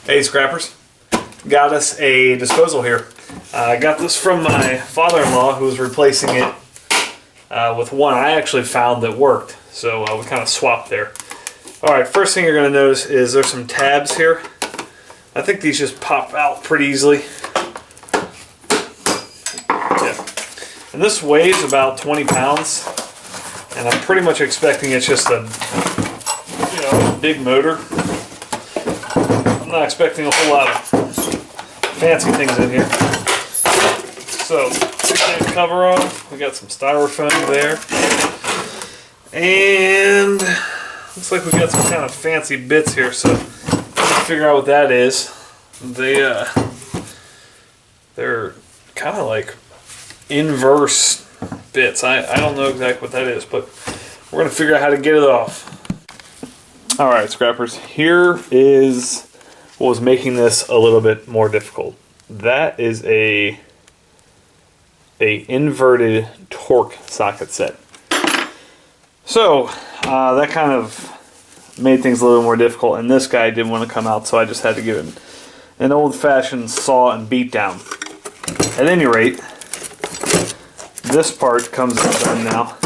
Hey scrappers, got us a disposal here. I got this from my father-in-law who was replacing it with one I actually found that worked. So we kind of swapped there. Alright, first thing you're going to notice is there's some tabs here. I think these just pop out pretty easily. Yeah. And this weighs about 20 pounds. And I'm pretty much expecting it's just a big motor. I'm not expecting a whole lot of fancy things in here. So, take the cover off. We got some styrofoam there. And looks like we got some kind of fancy bits here, so let's figure out what that is. They're kind of like inverse bits. I don't know exactly what that is, but we're going to figure out how to get it off. Alright scrappers, here is what was making this a little bit more difficult. That is a inverted torque socket set. So that kind of made things a little more difficult, and this guy didn't want to come out, so I just had to give him an old-fashioned saw and beat down. At any rate, this part comes undone now,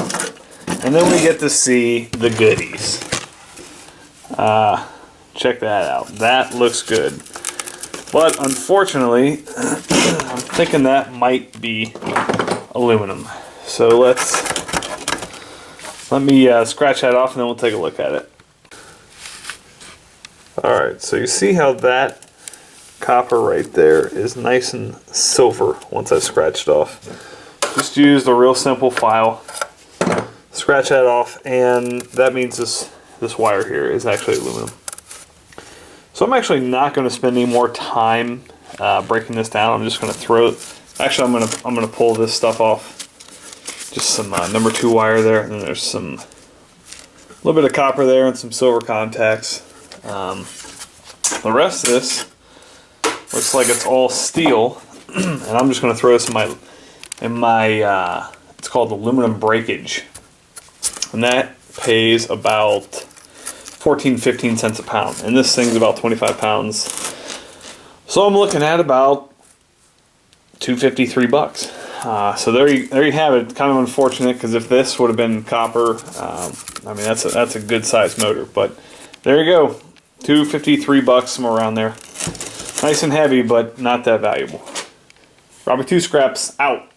and then we get to see the goodies. Check that out. That looks good. But unfortunately, I'm thinking that might be aluminum. So let me scratch that off and then we'll take a look at it. Alright, so you see how that copper right there is nice and silver once I scratched off. Just used a real simple file. Scratch that off, and that means this wire here is actually aluminum. So I'm actually not going to spend any more time breaking this down. I'm just going to throw it. Actually, I'm going to pull this stuff off. Just some number 2 wire there, and then there's a little bit of copper there and some silver contacts. The rest of this looks like it's all steel, and I'm just going to throw this in my it's called aluminum breakage, and that pays about 14-15 cents a pound, and this thing's about 25 pounds, so I'm looking at about $2.53 bucks. So there you have it. Kind of unfortunate, because if this would have been copper, I mean that's a good sized motor, but there you go, $2.53 bucks, somewhere around there. Nice and heavy, but not that valuable. Robert 2 Scraps out.